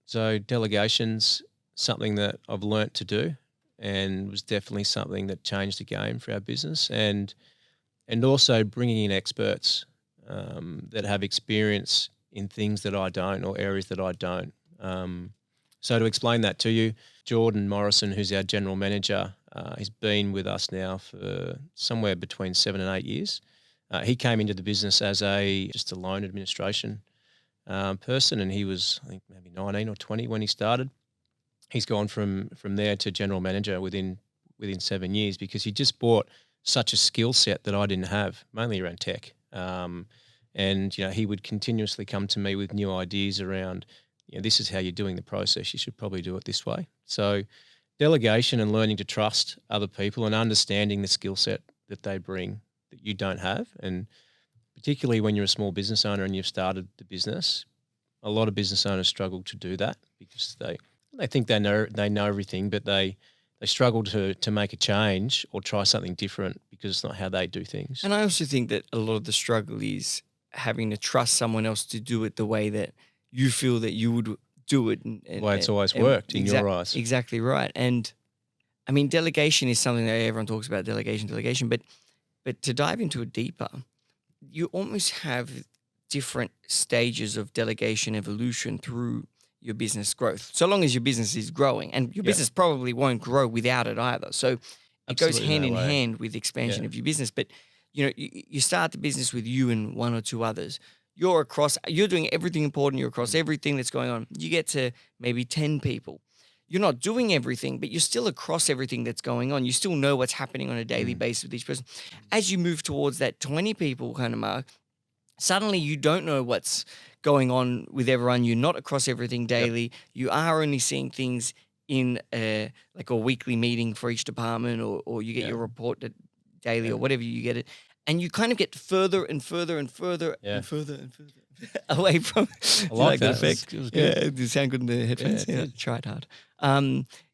So delegation's something that I've learnt to do, and was definitely something that changed the game for our business, and also bringing in experts that have experience in things that I don't, or areas that I don't. So to explain that to you, Jordan Morrison, who's our general manager, he's been with us now for somewhere between 7 and 8 years. He came into the business as just a loan administration person, and he was, I think, maybe 19 or 20 when he started. He's gone from there to general manager within 7 years, because he just brought such a skill set that I didn't have, mainly around tech. And he would continuously come to me with new ideas around, this is how you're doing the process. You should probably do it this way. So delegation and learning to trust other people and understanding the skill set that they bring that you don't have. And particularly when you're a small business owner and you've started the business, a lot of business owners struggle to do that, because they think they know everything, but they struggle to make a change or try something different because it's not how they do things. And I also think that a lot of the struggle is having to trust someone else to do it the way that you feel that you would do it. The way it's always worked in your eyes. Exactly right. And I mean, delegation is something that everyone talks about, delegation, but to dive into it deeper, you almost have different stages of delegation evolution through your business growth, so long as your business is growing, and your business probably won't grow without it either. So it goes hand in hand with expansion of your business. But you start the business with you and one or two others. You're doing everything important. You're across everything that's going on. You get to maybe 10 people. You're not doing everything, but you're still across everything that's going on. You still know what's happening on a daily basis with each person. As you move towards that 20 people kind of mark, suddenly you don't know what's going on with everyone. You're not across everything daily. You are only seeing things in like a weekly meeting for each department, or you get your report daily or whatever you get it. And you kind of get further and further and further and further and further away from. I like that effect. It was good. Yeah, does it sound good in the headphones? Yeah, tried hard.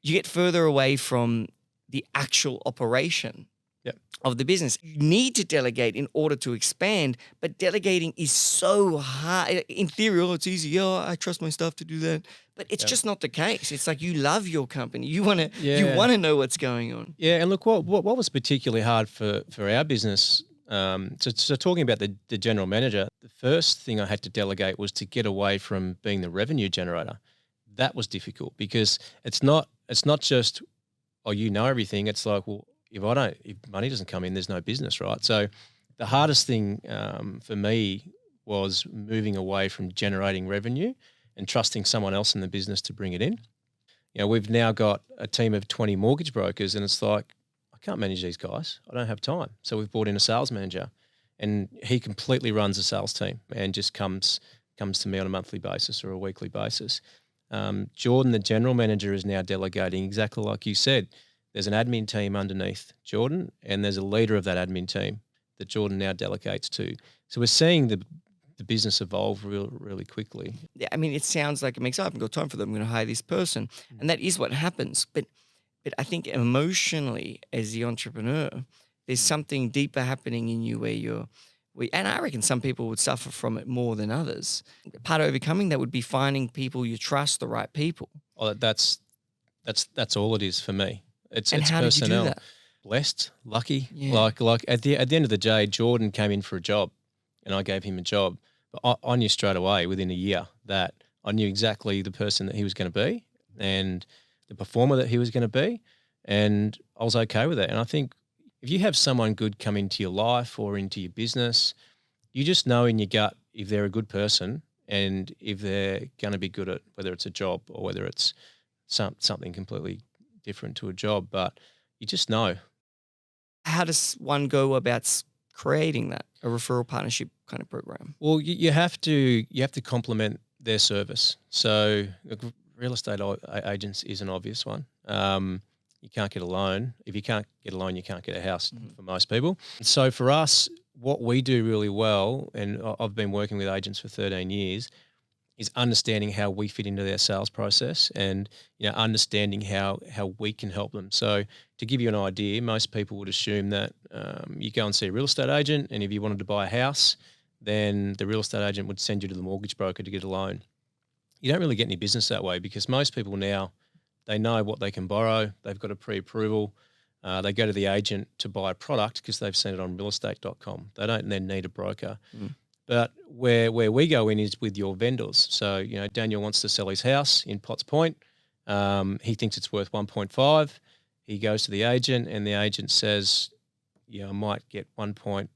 You get further away from the actual operation of the business. You need to delegate in order to expand, but delegating is so hard. In theory, it's easy. Yeah, I trust my staff to do that. But it's just not the case. It's like you love your company. You want to know what's going on. Yeah, and look, what was particularly hard for our business, so talking about the general manager, the first thing I had to delegate was to get away from being the revenue generator. That was difficult, because it's not just, you know everything. It's like, well, if money doesn't come in, there's no business, right? So the hardest thing for me was moving away from generating revenue and trusting someone else in the business to bring it in. We've now got a team of 20 mortgage brokers, and it's like, I can't manage these guys. I don't have time. So we've brought in a sales manager, and he completely runs the sales team and just comes to me on a monthly basis or a weekly basis. Jordan, the general manager, is now delegating exactly like you said. There's an admin team underneath Jordan, and there's a leader of that admin team that Jordan now delegates to. So we're seeing the business evolve really quickly. Yeah, I mean, it sounds like it makes, I haven't got time for them, I'm going to hire this person. And that is what happens. But I think emotionally, as the entrepreneur, there's something deeper happening in you and I reckon some people would suffer from it more than others. Part of overcoming that would be finding people you trust, the right people. Oh, that's all it is for me. It's how personnel. Did you do that? Blessed, lucky. Yeah. Like at the end of the day, Jordan came in for a job, and I gave him a job. But I knew straight away, within a year, that I knew exactly the person that he was going to be and the performer that he was going to be, and I was okay with it. And I think if you have someone good come into your life or into your business, you just know in your gut if they're a good person and if they're going to be good at whether it's a job or whether it's something completely different to a job, but you just know. How does one go about creating that, a referral partnership kind of program? Well, you have to complement their service. So real estate agents is an obvious one. You can't get a loan. If you can't get a loan, you can't get a house for most people. So for us, what we do really well, and I've been working with agents for 13 years, is understanding how we fit into their sales process and understanding how we can help them. So to give you an idea, most people would assume that you go and see a real estate agent, and if you wanted to buy a house, then the real estate agent would send you to the mortgage broker to get a loan. you don't really get any business that way, because most people now, they know what they can borrow. They've got a pre-approval. They go to the agent to buy a product because they've seen it on realestate.com. They don't then need a broker. But where we go in is with your vendors. So, Daniel wants to sell his house in Potts Point. He thinks it's worth 1.5. He goes to the agent, and the agent says, I might get 1.3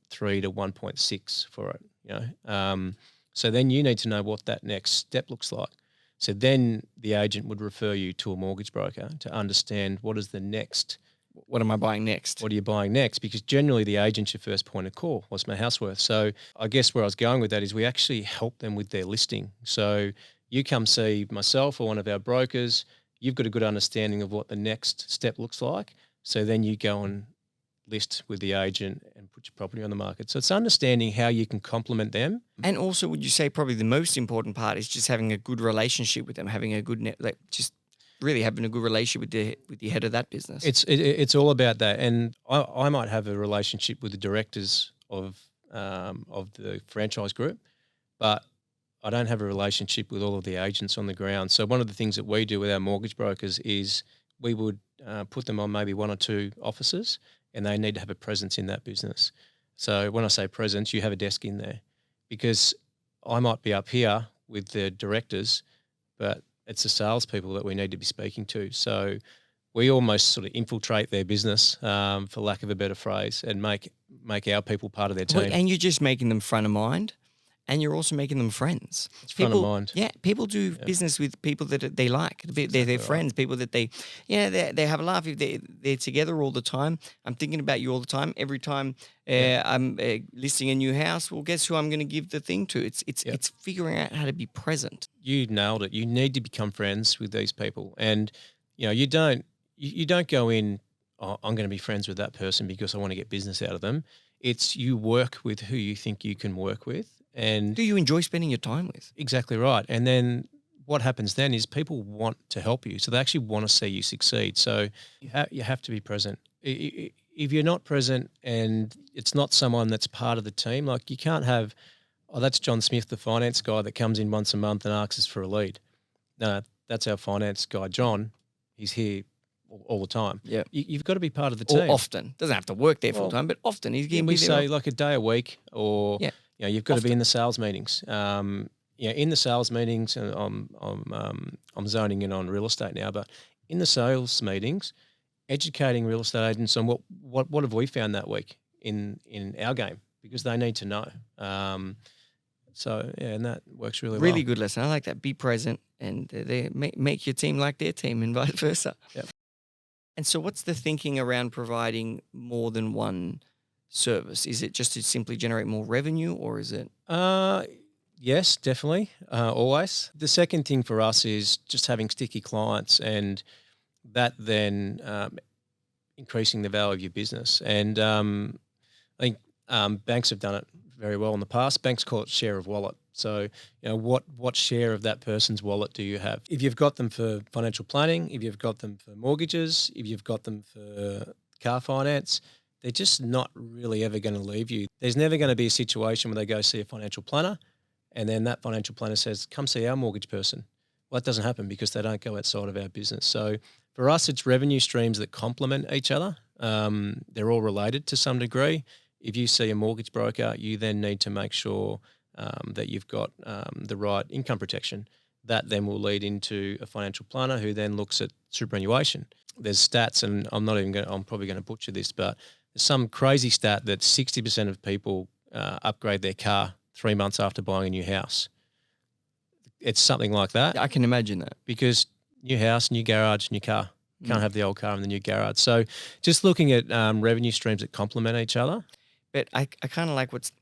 to 1.6 for it. So then you need to know what that next step looks like. So then the agent would refer you to a mortgage broker to understand what is the next. What am I buying next? What are you buying next? Because generally the agent's your first point of call. What's my house worth? So I guess where I was going with that is we actually help them with their listing. So you come see myself or one of our brokers, you've got a good understanding of what the next step looks like. So then you go and list with the agent and put your property on the market. So it's understanding how you can complement them. And also, would you say probably the most important part is just having a good relationship with them, having a good just really having a good relationship with the head of that business. It's all about that. And I might have a relationship with the directors of the franchise group, but I don't have a relationship with all of the agents on the ground. So one of the things that we do with our mortgage brokers is we would put them on maybe one or two offices, and they need to have a presence in that business. So when I say presence, you have a desk in there, because I might be up here with the directors, but it's the salespeople that we need to be speaking to. So we almost sort of infiltrate their business, for lack of a better phrase, and make our people part of their team. And you're just making them front of mind, and you're also making them friends. It's front of mind. Yeah, people do business with people that they like. They're their friends, people that they have a laugh. If they're together all the time. I'm thinking about you all the time. Every time I'm listing a new house, well, guess who I'm going to give the thing to? It's figuring out how to be present. You nailed it. You need to become friends with these people, and you don't go in, oh, I'm going to be friends with that person because I want to get business out of them. It's you work with who you think you can work with. And who you enjoy spending your time with. Exactly right. And then what happens then is people want to help you. So they actually want to see you succeed. So you have to be present. If you're not present and it's not someone that's part of the team, like you can't have, oh, that's John Smith, the finance guy that comes in once a month and asks us for a lead. No, that's our finance guy, John. He's here all the time. Yeah, you've got to be part of the team. Or often. Doesn't have to work there full time, but often he's getting. We say like a day a week, or you've got to be in the sales meetings. In the sales meetings, and I'm zoning in on real estate now, but in the sales meetings, educating real estate agents on what have we found that week in our game, because they need to know. And that works really well. Really good lesson. I like that. Be present, and they make your team like their team, and vice versa. Yep. And so, what's the thinking around providing more than one service? Is it just to simply generate more revenue, or is it? Yes, definitely, always. The second thing for us is just having sticky clients, and that then increasing the value of your business. And I think banks have done it very well in the past. Banks call it share of wallet. So, what share of that person's wallet do you have? If you've got them for financial planning, if you've got them for mortgages, if you've got them for car finance, they're just not really ever going to leave you. There's never going to be a situation where they go see a financial planner and then that financial planner says, come see our mortgage person. Well, that doesn't happen because they don't go outside of our business. So for us, it's revenue streams that complement each other. They're all related to some degree. If you see a mortgage broker, you then need to make sure that you've got the right income protection. That then will lead into a financial planner who then looks at superannuation. There's stats, and I'm probably going to butcher this, but there's some crazy stat that 60% of people upgrade their car 3 months after buying a new house. It's something like that. I can imagine that. Because new house, new garage, new car. Can't have the old car in the new garage. So just looking at revenue streams that complement each other. But I kind of like what's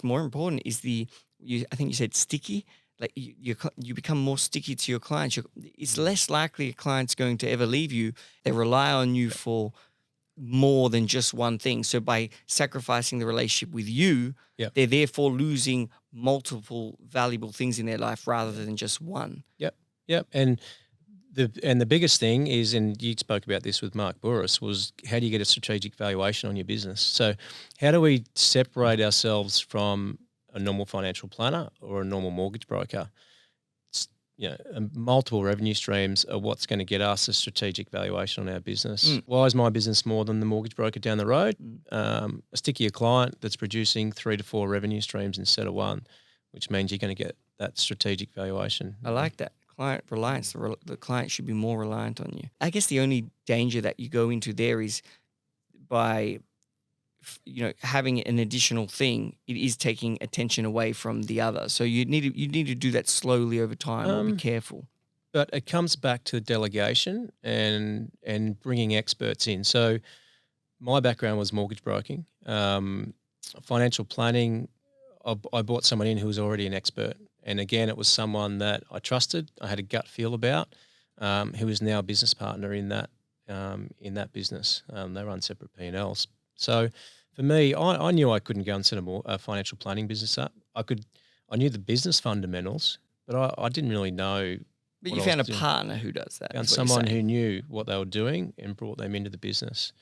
more important is I think you said sticky. Like you become more sticky to your clients. It's less likely a client's going to ever leave you. They rely on you for more than just one thing. So by sacrificing the relationship with you, they're therefore losing multiple valuable things in their life rather than just one. Yep. And the biggest thing is, and you spoke about this with Mark Burris, was how do you get a strategic valuation on your business? So how do we separate ourselves from a normal financial planner or a normal mortgage broker? multiple revenue streams are what's going to get us a strategic valuation on our business. Mm. Why is my business more than the mortgage broker down the road? Mm. A stickier client that's producing 3 to 4 revenue streams instead of one, which means you're going to get that strategic valuation. I like that. Client reliance. The client should be more reliant on you. I guess the only danger that you go into there is by having an additional thing, it is taking attention away from the other. So you need to do that slowly over time, or be careful. But it comes back to delegation and bringing experts in. So my background was mortgage broking, financial planning. I brought someone in who was already an expert, and again, it was someone that I trusted. I had a gut feel about, who is now a business partner in that business. They run separate P&Ls. So for me, I knew I couldn't go and set a financial planning business up. I knew the business fundamentals, but I didn't really know. But you found a partner who does that. Found someone who knew what they were doing and brought them into the business.